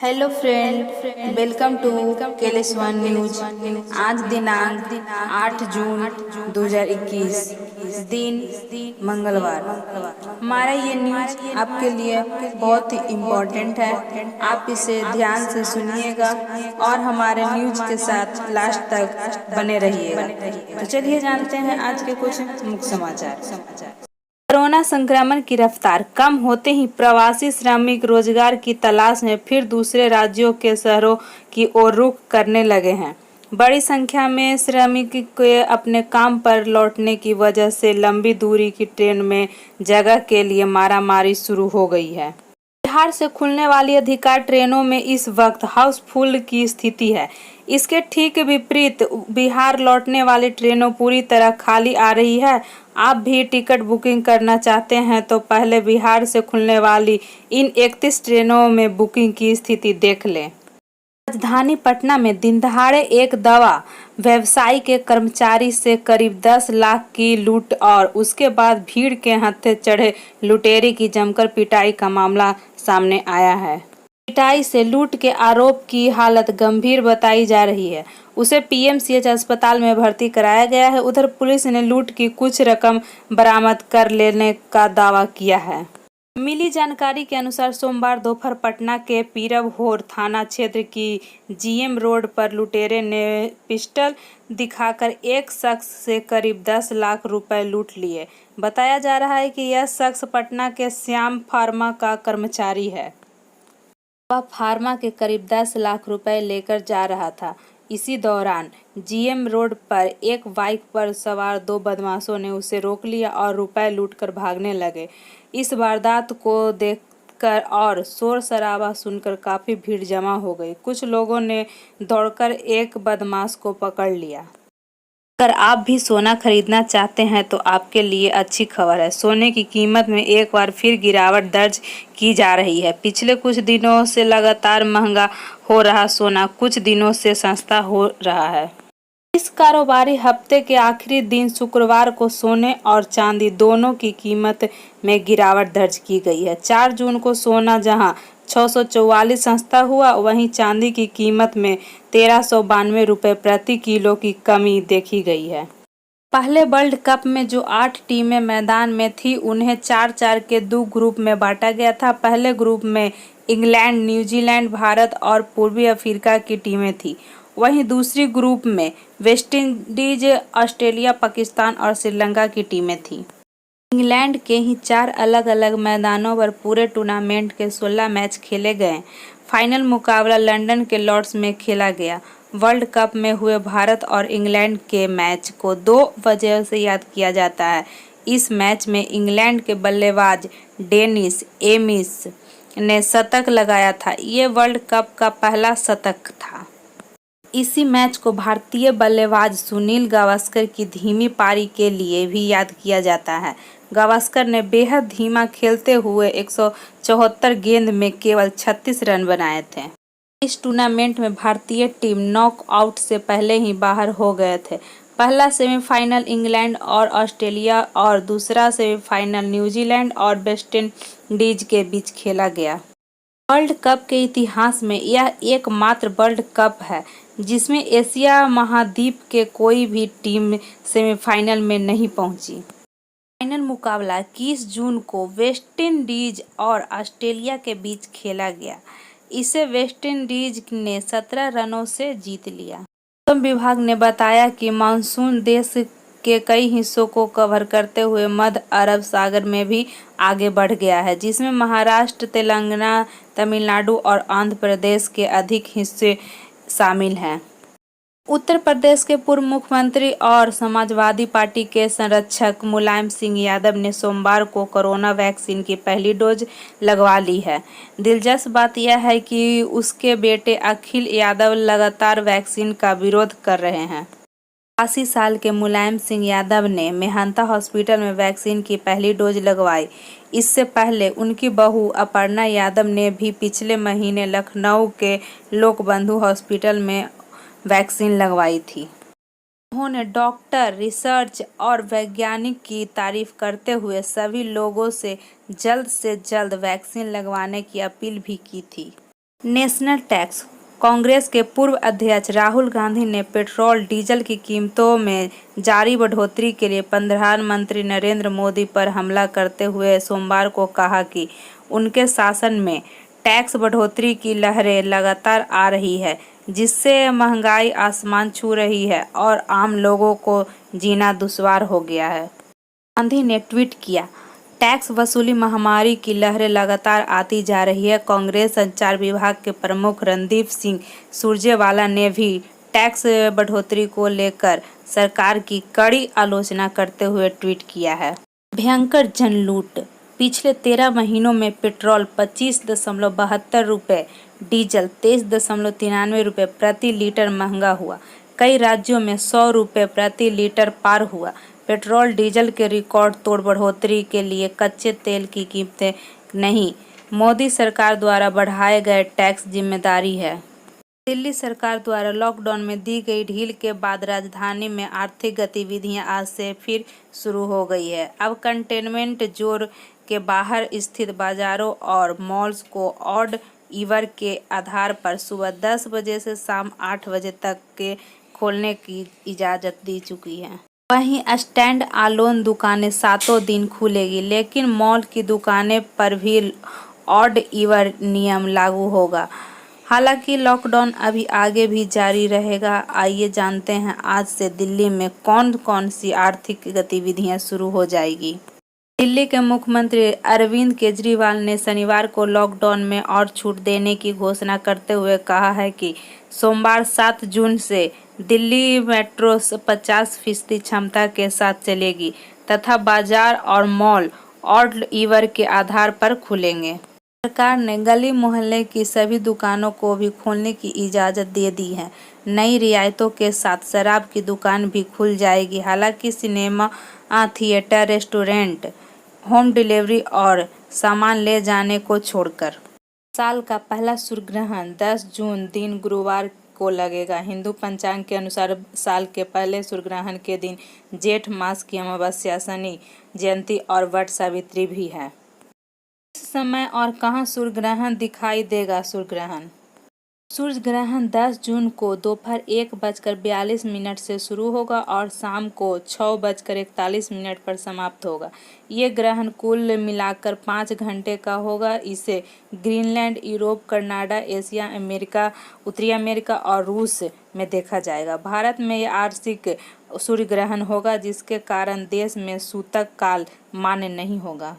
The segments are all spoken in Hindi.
हेलो फ्रेंड, वेलकम टू केलेस वन न्यूज। आज दिनांक 8 जून 2021, दिन मंगलवार। हमारा ये न्यूज आपके लिए बहुत ही इम्पोर्टेंट है। आप इसे ध्यान से सुनिएगा और हमारे न्यूज के साथ लास्ट तक बने रहिएगा। तो चलिए जानते हैं आज के कुछ मुख्य समाचार। कोरोना संक्रमण की रफ्तार कम होते ही प्रवासी श्रमिक रोजगार की तलाश में फिर दूसरे राज्यों के शहरों की ओर रुख करने लगे हैं। बड़ी संख्या में श्रमिक के अपने काम पर लौटने की वजह से लंबी दूरी की ट्रेन में जगह के लिए मारामारी शुरू हो गई है। बिहार से खुलने वाली अधिकांश ट्रेनों में इस वक्त हाउसफुल की स्थिति है। इसके ठीक विपरीत बिहार लौटने वाली ट्रेनों पूरी तरह खाली आ रही है। आप भी टिकट बुकिंग करना चाहते हैं तो पहले बिहार से खुलने वाली इन 31 ट्रेनों में बुकिंग की स्थिति देख लें। राजधानी पटना में दिनदहाड़े एक दवा व्यवसायी के कर्मचारी से करीब 10 लाख की लूट और उसके बाद भीड़ के हत्थे चढ़े लुटेरे की जमकर पिटाई का मामला सामने आया है। पिटाई से लूट के आरोप की हालत गंभीर बताई जा रही है। उसे पीएमसीएच अस्पताल में भर्ती कराया गया है। उधर पुलिस ने लूट की कुछ रकम बरामद कर लेने का दावा किया है। मिली जानकारी के अनुसार सोमवार दोपहर पटना के पीरबहोर थाना क्षेत्र की जीएम रोड पर लुटेरे ने पिस्टल दिखाकर एक शख्स से करीब 10 लाख रुपए लूट लिए। बताया जा रहा है कि यह शख्स पटना के श्याम फार्मा का कर्मचारी है। वह फार्मा के करीब 10 लाख रुपए लेकर जा रहा था। इसी दौरान जीएम रोड पर एक बाइक पर सवार दो बदमाशों ने उसे रोक लिया और रुपए लूटकर भागने लगे। इस वारदात को देखकर और शोर शराबा सुनकर काफी भीड़ जमा हो गई। कुछ लोगों ने दौड़कर एक बदमाश को पकड़ लिया। अगर आप भी सोना खरीदना चाहते हैं तो आपके लिए अच्छी खबर है। सोने की कीमत में एक बार फिर गिरावट दर्ज की जा रही है। पिछले कुछ दिनों से लगातार महंगा हो रहा सोना कुछ दिनों से सस्ता हो रहा है। इस कारोबारी हफ्ते के आखिरी दिन शुक्रवार को सोने और चांदी दोनों की कीमत में गिरावट दर्ज की गई है। 4 जून को सोना जहां 644 सस्ता हुआ, वहीं चांदी की कीमत में 1392 रुपये प्रति किलो की कमी देखी गई है। पहले वर्ल्ड कप में जो 8 टीमें मैदान में थी उन्हें 4-4 के 2 ग्रुप में बांटा गया था। पहले ग्रुप में इंग्लैंड, न्यूजीलैंड, भारत और पूर्वी अफ्रीका की टीमें थीं। वहीं दूसरी ग्रुप में वेस्टइंडीज, ऑस्ट्रेलिया, पाकिस्तान और श्रीलंका की टीमें थीं। इंग्लैंड के ही 4 अलग अलग मैदानों पर पूरे टूर्नामेंट के 16 मैच खेले गए। फाइनल मुकाबला लंदन के लॉर्ड्स में खेला गया। वर्ल्ड कप में हुए भारत और इंग्लैंड के मैच को 2 वजह से याद किया जाता है। इस मैच में इंग्लैंड के बल्लेबाज डेनिस एमिस ने शतक लगाया था। ये वर्ल्ड कप का पहला शतक था। इसी मैच को भारतीय बल्लेबाज सुनील गावस्कर की धीमी पारी के लिए भी याद किया जाता है। गावस्कर ने बेहद धीमा खेलते हुए 174 गेंद में केवल 36 रन बनाए थे। इस टूर्नामेंट में भारतीय टीम नॉकआउट से पहले ही बाहर हो गए थे। पहला सेमीफाइनल इंग्लैंड और ऑस्ट्रेलिया और दूसरा सेमीफाइनल न्यूजीलैंड और वेस्टइंडीज के बीच खेला गया। वर्ल्ड कप के इतिहास में यह एकमात्र वर्ल्ड कप है जिसमें एशिया महाद्वीप के कोई भी टीम सेमीफाइनल में नहीं पहुंची। फाइनल मुकाबला 21 जून को वेस्टइंडीज और ऑस्ट्रेलिया के बीच खेला गया। इसे वेस्टइंडीज ने 17 रनों से जीत लिया। मौसम विभाग ने बताया कि मानसून देश के कई हिस्सों को कवर करते हुए मध्य अरब सागर में भी आगे बढ़ गया है, जिसमें महाराष्ट्र, तेलंगाना, तमिलनाडु और आंध्र प्रदेश के अधिक हिस्से शामिल हैं। उत्तर प्रदेश के पूर्व मुख्यमंत्री और समाजवादी पार्टी के संरक्षक मुलायम सिंह यादव ने सोमवार को कोरोना वैक्सीन की पहली डोज लगवा ली है। दिलचस्प बात यह है कि उसके बेटे अखिल यादव लगातार वैक्सीन का विरोध कर रहे हैं। 80 साल के मुलायम सिंह यादव ने मेहता हॉस्पिटल में वैक्सीन की पहली डोज लगवाई। इससे पहले उनकी बहू अपर्णा यादव ने भी पिछले महीने लखनऊ के लोकबंधु हॉस्पिटल में वैक्सीन लगवाई थी। उन्होंने डॉक्टर, रिसर्च और वैज्ञानिक की तारीफ करते हुए सभी लोगों से जल्द वैक्सीन लगवाने की अपील भी की थी। National tax. कांग्रेस के पूर्व अध्यक्ष राहुल गांधी ने पेट्रोल डीजल की कीमतों में जारी बढ़ोतरी के लिए प्रधानमंत्री नरेंद्र मोदी पर हमला करते हुए सोमवार को कहा कि उनके शासन में टैक्स बढ़ोतरी की लहरें लगातार आ रही है, जिससे महंगाई आसमान छू रही है और आम लोगों को जीना दुश्वार हो गया है। गांधी ने ट्वीट किया, टैक्स वसूली महामारी की लहरें लगातार आती जा रही है। कांग्रेस संचार विभाग के प्रमुख रणदीप सिंह सुरजेवाला ने भी टैक्स बढ़ोतरी को लेकर सरकार की कड़ी आलोचना करते हुए ट्वीट किया है। भयंकर जन लूट। पिछले 13 महीनों में पेट्रोल 25.72 रुपये, डीजल 23.93 रुपये प्रति लीटर महंगा हुआ। कई राज्यों में 100 रुपये प्रति लीटर पार हुआ। पेट्रोल डीजल के रिकॉर्ड तोड़ बढ़ोतरी के लिए कच्चे तेल की कीमतें नहीं, मोदी सरकार द्वारा बढ़ाए गए टैक्स जिम्मेदारी है। दिल्ली सरकार द्वारा लॉकडाउन में दी गई ढील के बाद राजधानी में आर्थिक गतिविधियां आज से फिर शुरू हो गई है। अब कंटेनमेंट जोन के बाहर स्थित बाजारों और मॉल्स को ऑड ईवर के आधार पर सुबह 10 बजे से शाम 8 बजे तक के खोलने की इजाज़त दी चुकी है। वहीं स्टैंड अलोन दुकानें 7 दिन खुलेगी, लेकिन मॉल की दुकानें पर भी ऑड ईवर नियम लागू होगा। हालांकि लॉकडाउन अभी आगे भी जारी रहेगा। आइए जानते हैं आज से दिल्ली में कौन कौन सी आर्थिक गतिविधियां शुरू हो जाएगी। दिल्ली के मुख्यमंत्री अरविंद केजरीवाल ने शनिवार को लॉकडाउन में और छूट देने की घोषणा करते हुए कहा है कि सोमवार 7 जून से दिल्ली मेट्रो 50% क्षमता के साथ चलेगी तथा बाजार और मॉल ऑड ईवर के आधार पर खुलेंगे। सरकार ने गली मोहल्ले की सभी दुकानों को भी खोलने की इजाज़त दे दी है। नई रियायतों के साथ शराब की दुकान भी खुल जाएगी। हालांकि cinema, theatre, restaurant, home delivery और सामान ले जाने को छोड़कर। साल का पहला सूर्यग्रहण 10 जून दिन गुरुवार को लगेगा। हिंदू पंचांग के अनुसार साल के पहले सूर्यग्रहण के दिन जेठ मास की अमावस्या, शनि जयंती और वट सावित्री भी है। इस समय और कहां सूर्यग्रहण दिखाई देगा? सूर्य ग्रहण 10 जून को दोपहर 1:42 से शुरू होगा और शाम को 6:41 पर समाप्त होगा। ये ग्रहण कुल मिलाकर 5 घंटे का होगा। इसे Greenland, Europe, Canada, Asia, America, उत्तरी अमेरिका और रूस में देखा जाएगा। भारत में यह आंशिक सूर्य ग्रहण होगा, जिसके कारण देश में सूतक काल मान्य नहीं होगा।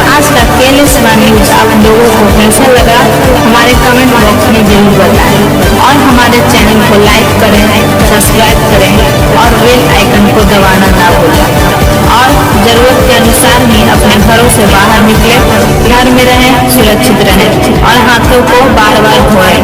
आज का केएलएस1 न्यूज आप लोगों को कैसा लगा हमारे कमेंट बॉक्स में जरूर बताएं और हमारे चैनल को लाइक करें, सब्सक्राइब करें और बेल आइकन को दबाना ना भूलें। और जरूरत के अनुसार ही अपने घरों से बाहर निकले, घर में रहें, सुरक्षित रहें और हाथों को बार-बार धोएं।